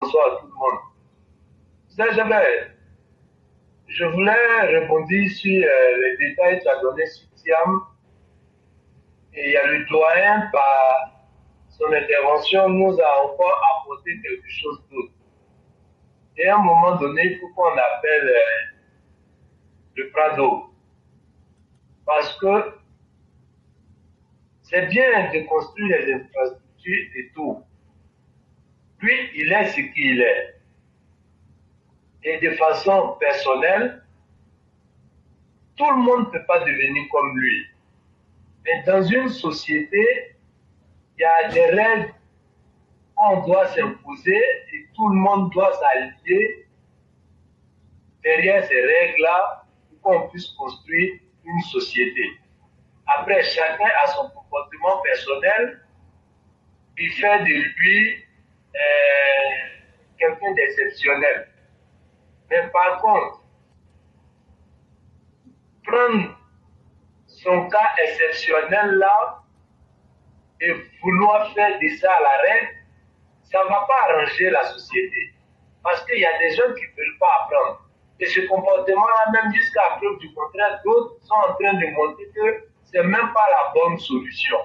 bonsoir à tout le monde. Ça, je voulais rebondir sur les détails que tu as donnés sur Siam. Et il y a le doyen, par son intervention, nous a encore apporté quelque chose d'autre. Et à un moment donné, il faut qu'on appelle le Prado. Parce que c'est bien de construire les infrastructures et tout. Lui, il est ce qu'il est. Et de façon personnelle, tout le monde ne peut pas devenir comme lui. Mais dans une société, il y a des règles qu'on doit s'imposer et tout le monde doit s'allier derrière ces règles-là pour qu'on puisse construire une société. Après, chacun a son comportement personnel qui fait de lui quelqu'un d'exceptionnel. Mais par contre, prendre son cas exceptionnel là et vouloir faire de ça la règle, ça ne va pas arranger la société. Parce qu'il y a des gens qui ne veulent pas apprendre. Et ce comportement-là, même jusqu'à preuve du contraire, d'autres sont en train de montrer que ce n'est même pas la bonne solution.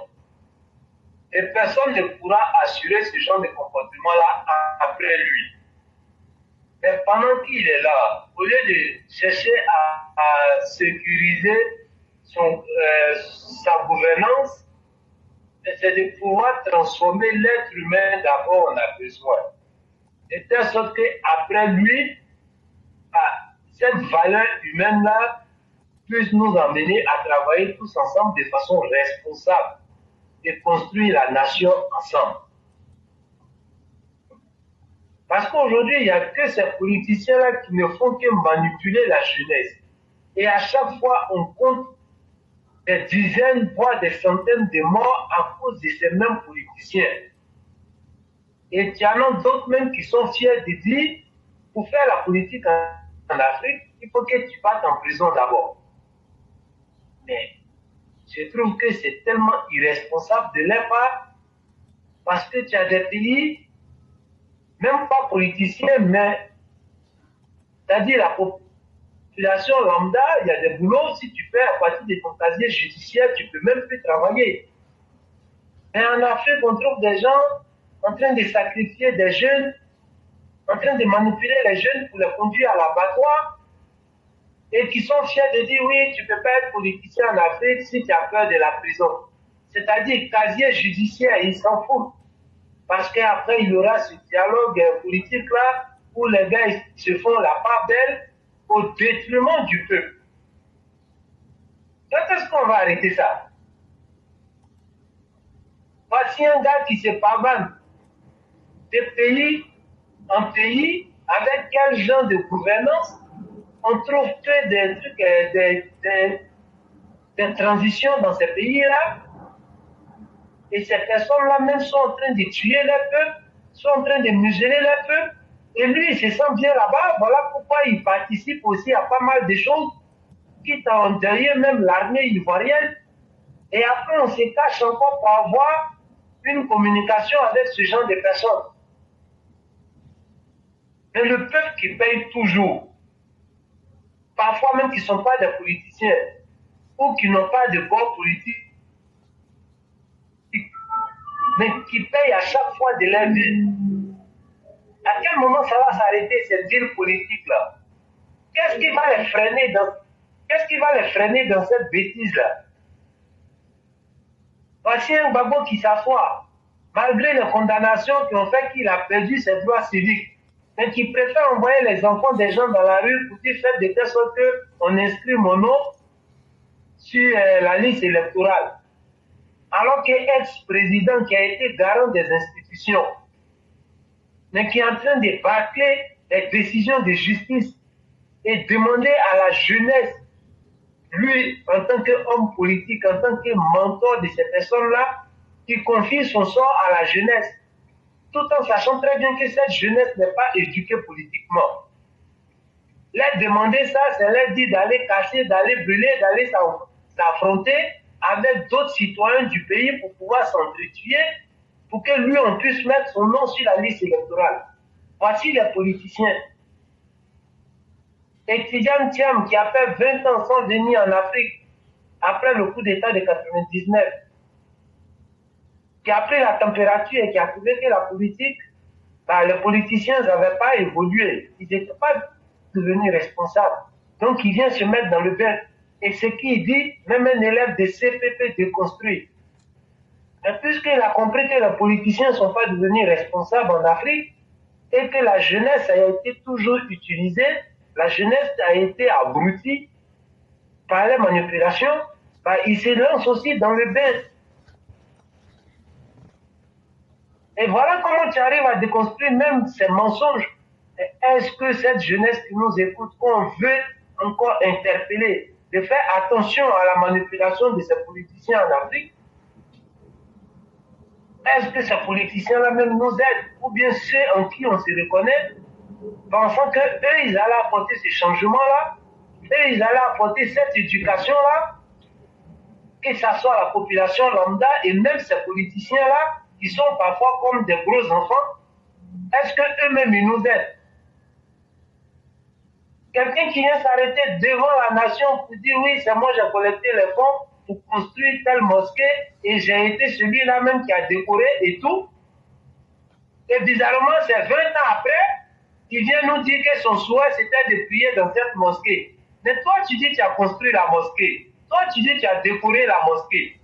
Et personne ne pourra assurer ce genre de comportement-là après lui. Mais pendant qu'il est là, au lieu de chercher à sécuriser sa gouvernance, c'est de pouvoir transformer l'être humain d'abord on a besoin. De telle sorte qu'après lui, cette valeur humaine-là puisse nous emmener à travailler tous ensemble de façon responsable et construire la nation ensemble. Parce qu'aujourd'hui, il n'y a que ces politiciens-là qui ne font que manipuler la jeunesse. Et à chaque fois, on compte des dizaines, voire des centaines de morts à cause de ces mêmes politiciens. Et il y en a d'autres même qui sont fiers de dire, pour faire la politique en Afrique, il faut que tu partes en prison d'abord. Mais je trouve que c'est tellement irresponsable de leur part, parce que tu as des pays, même pas politiciens, mais c'est-à-dire la population lambda, il y a des boulots, si tu fais à partir de ton casier judiciaire, tu peux même plus travailler. Mais en Afrique, on trouve des gens en train de sacrifier des jeunes, en train de manipuler les jeunes pour les conduire à l'abattoir, et qui sont fiers de dire oui, tu ne peux pas être politicien en Afrique si tu as peur de la prison. C'est-à-dire, casier judiciaire, ils s'en foutent. Parce qu'après, il y aura ce dialogue politique-là où les gars se font la part belle au détriment du peuple. Quand est-ce qu'on va arrêter ça? Voici un gars qui se pavane de pays en pays avec quel genre de gouvernance on trouve que des trucs, des transitions dans ces pays-là. Et ces personnes-là même sont en train de tuer les peuples, sont en train de museler les peuples. Et lui, il se sent bien là-bas. Voilà pourquoi il participe aussi à pas mal de choses, quitte à en derrière même l'armée ivoirienne. Et après, on se cache encore pour avoir une communication avec ce genre de personnes. Mais le peuple qui paye toujours, parfois même qui ne sont pas des politiciens, ou qui n'ont pas de corps politique, mais qui payent à chaque fois de leur vie. À quel moment ça va s'arrêter, cette deal politique-là? Qu'est-ce qui va les freiner dans cette bêtise-là? Voici un Gbagbo qui s'assoit, malgré les condamnations qui ont fait qu'il a perdu ses droits civiques, mais qui préfère envoyer les enfants des gens dans la rue pour dire faire de telle sorte qu'on inscrit mon nom sur la liste électorale. Alors qu'ex-président qui a été garant des institutions, mais qui est en train de bâcler les décisions de justice et demander à la jeunesse, lui, en tant qu'homme politique, en tant que mentor de ces personnes-là, qui confie son sort à la jeunesse, tout en sachant très bien que cette jeunesse n'est pas éduquée politiquement. Leur demander ça, c'est leur dire d'aller casser, d'aller brûler, d'aller s'affronter avec d'autres citoyens du pays pour pouvoir s'entretuer, pour que lui, on puisse mettre son nom sur la liste électorale. Voici les politiciens. Étudiant Thiam qui a fait 20 ans sans venir en Afrique après le coup d'État de 99, qui a pris la température et qui a trouvé que la politique, les politiciens n'avaient pas évolué. Ils n'étaient pas devenus responsables. Donc, il vient se mettre dans le bain. Et ce qu'il dit, même un élève de CPP déconstruit. Mais puisqu'il a compris que les politiciens ne sont pas devenus responsables en Afrique et que la jeunesse a été toujours utilisée, la jeunesse a été abrutie par les manipulations, il se lance aussi dans le bain. Et voilà comment tu arrives à déconstruire même ces mensonges. Est-ce que cette jeunesse qui nous écoute, qu'on veut encore interpeller, de faire attention à la manipulation de ces politiciens en Afrique? Est-ce que ces politiciens-là même nous aident? Ou bien ceux en qui on se reconnaît, pensant qu'eux, ils allaient apporter ces changements-là, eux, ils allaient apporter cette éducation-là, que ce soit la population lambda et même ces politiciens-là, qui sont parfois comme des gros enfants, est-ce qu'eux-mêmes, ils nous aident? Quelqu'un qui vient s'arrêter devant la nation pour dire oui, c'est moi j'ai collecté les fonds pour construire telle mosquée et j'ai été celui-là même qui a décoré et tout. Et bizarrement, c'est 20 ans après, il vient nous dire que son souhait c'était de prier dans cette mosquée. Mais toi, tu dis que tu as construit la mosquée. Toi, tu dis que tu as décoré la mosquée.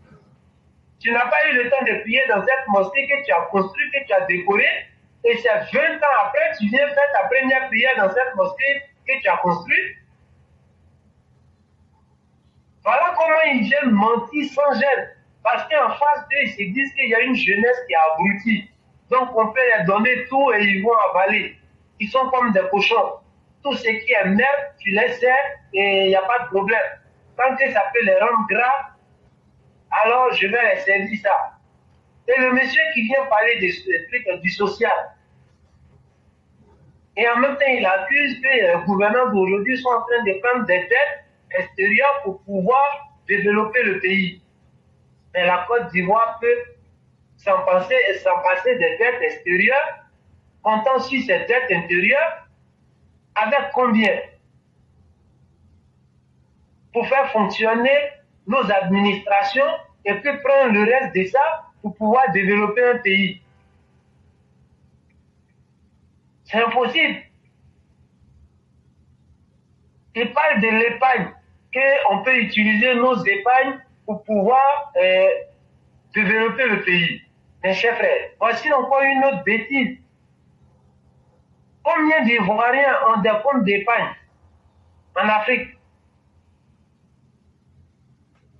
Tu n'as pas eu le temps de prier dans cette mosquée que tu as construite, que tu as décorée. Et c'est 20 ans après, tu viens faire ta première prière dans cette mosquée que tu as construite. Voilà comment ils viennent mentir sans gêne. Parce qu'en face d'eux, ils se disent qu'il y a une jeunesse qui est abrutie. Donc on peut leur donner tout et ils vont avaler. Ils sont comme des cochons. Tout ce qui est merde, tu les sers et il n'y a pas de problème. Tant que ça peut les rendre graves, alors je vais les servir ça. Et le monsieur qui vient parler des trucs du social, et en même temps il accuse que les gouvernants d'aujourd'hui sont en train de prendre des dettes extérieures pour pouvoir développer le pays. Mais la Côte d'Ivoire peut s'en passer des dettes extérieures, comptant sur ces dettes intérieures, avec combien? Pour faire fonctionner nos administrations et puis prendre le reste de ça pour pouvoir développer un pays. C'est impossible. Il parle de l'épargne, qu'on peut utiliser nos épargnes pour pouvoir développer le pays. Mes chers frères, voici encore une autre bêtise. Combien d'Ivoiriens ont des comptes d'épargne en Afrique?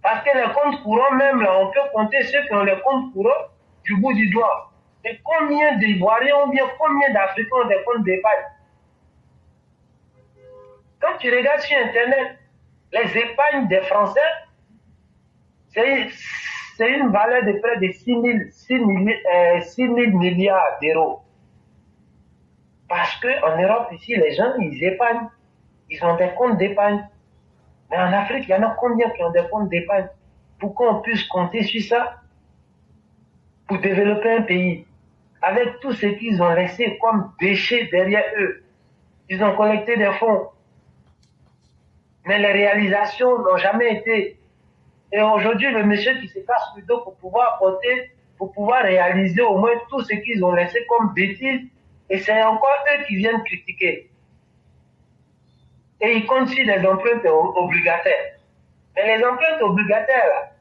Parce que les comptes courants, même là, on peut compter ceux qui ont les comptes courants du bout du doigt. Et combien d'Ivoiriens ou bien combien d'Africains ont des comptes d'épargne? Quand tu regardes sur Internet, les épargnes des Français, c'est une valeur de près de 6 000 milliards d'euros. Parce qu'en Europe, ici, les gens, ils épargnent. Ils ont des comptes d'épargne. Mais en Afrique, il y en a combien qui ont des comptes d'épargne? Pour qu'on puisse compter sur ça pour développer un pays. Avec tout ce qu'ils ont laissé comme déchets derrière eux. Ils ont collecté des fonds. Mais les réalisations n'ont jamais été. Et aujourd'hui, le monsieur qui se casse le dos pour pouvoir apporter, pour pouvoir réaliser au moins tout ce qu'ils ont laissé comme bêtises, et c'est encore eux qui viennent critiquer. Et ils comptent sur les empreintes obligataires. Mais les empreintes obligataires, là,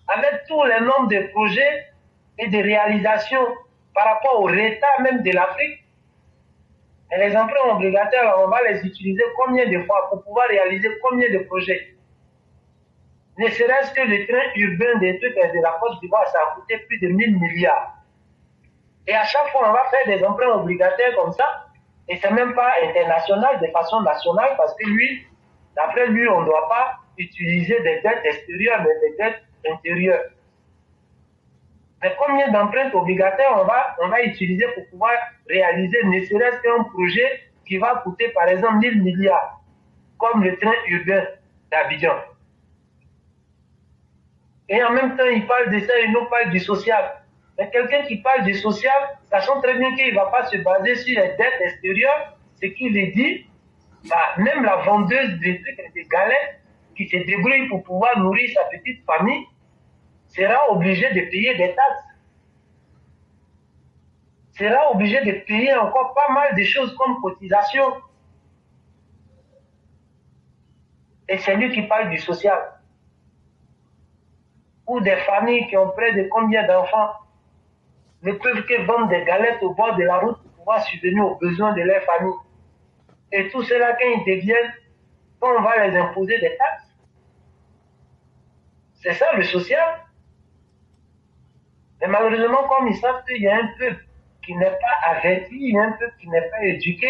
avec tous les nombres de projets et de réalisations par rapport au retard même de l'Afrique, et les emprunts obligataires, là, on va les utiliser combien de fois pour pouvoir réaliser combien de projets? Ne serait-ce que le train urbain des trucs de la Côte d'Ivoire, ça a coûté plus de 1000 milliards. Et à chaque fois, on va faire des emprunts obligataires comme ça, et c'est même pas international, de façon nationale, parce que lui, d'après lui, on ne doit pas utiliser des dettes extérieures, mais des dettes intérieures. Mais combien d'empreintes obligataires on va utiliser pour pouvoir réaliser ne serait-ce qu'un projet qui va coûter par exemple 1000 milliards, comme le train urbain d'Abidjan. Et en même temps, il parle de ça, il nous parle du social. Mais quelqu'un qui parle du social, sachant très bien qu'il ne va pas se baser sur les dettes extérieures, ce qu'il est dit, bah, même la vendeuse de trucs, des galettes, qui se débrouille pour pouvoir nourrir sa petite famille, sera obligée de payer des taxes. Sera obligée de payer encore pas mal de choses comme cotisation. Et c'est lui qui parle du social. Ou des familles qui ont près de combien d'enfants ne peuvent que vendre des galettes au bord de la route pour pouvoir subvenir aux besoins de leur famille. Et tout cela, quand ils deviennent, quand on va les imposer des taxes, c'est ça le social. Mais malheureusement, comme ils savent qu'il y a un peuple qui n'est pas averti, il y a un peuple qui n'est pas éduqué,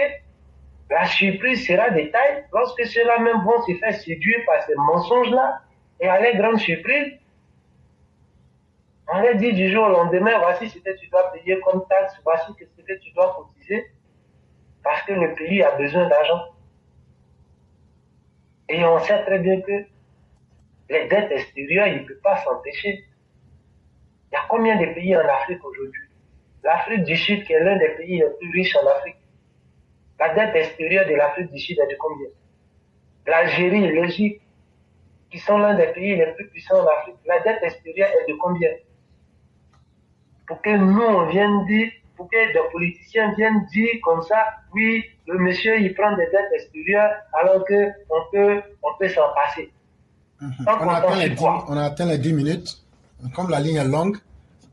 la surprise sera de taille lorsque ceux-là même vont se faire séduire par ces mensonges-là. Et à leur grande surprise, on leur dit du jour au lendemain, voici ce que tu dois payer comme taxe, voici ce que tu dois cotiser, parce que le pays a besoin d'argent. Et on sait très bien que les dettes extérieures, il ne peut pas s'empêcher. Il y a combien de pays en Afrique aujourd'hui? L'Afrique du Sud, qui est l'un des pays les plus riches en Afrique. La dette extérieure de l'Afrique du Sud est de combien? L'Algérie et l'Égypte, qui sont l'un des pays les plus puissants en Afrique, la dette extérieure est de combien? Pour que nous, on vienne dire, pour que des politiciens viennent dire comme ça, oui, le monsieur, il prend des dettes extérieures, alors qu'on peut s'en passer. On a atteint les 10 minutes. Comme la ligne est longue,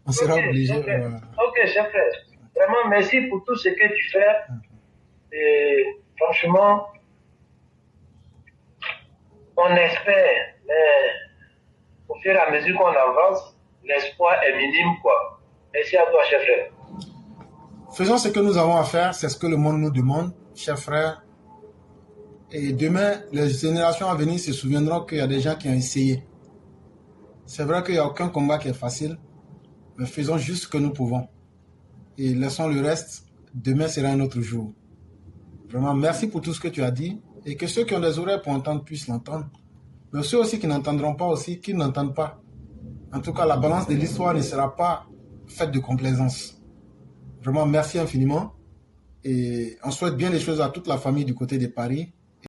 on sera obligé. Ok, chef frère. Vraiment, merci pour tout ce que tu fais. Et franchement, on espère, mais au fur et à mesure qu'on avance, l'espoir est minime, quoi. Merci à toi, chef frère. Faisons ce que nous avons à faire, c'est ce que le monde nous demande, chef frère. Et demain, les générations à venir se souviendront qu'il y a des gens qui ont essayé. C'est vrai qu'il n'y a aucun combat qui est facile, mais faisons juste ce que nous pouvons. Et laissons le reste, demain sera un autre jour. Vraiment, merci pour tout ce que tu as dit, et que ceux qui ont des oreilles pour entendre puissent l'entendre. Mais ceux aussi qui n'entendront pas aussi, qu'ils n'entendent pas. En tout cas, la balance de l'histoire ne sera pas faite de complaisance. Vraiment, merci infiniment. Et on souhaite bien les choses à toute la famille du côté de Paris.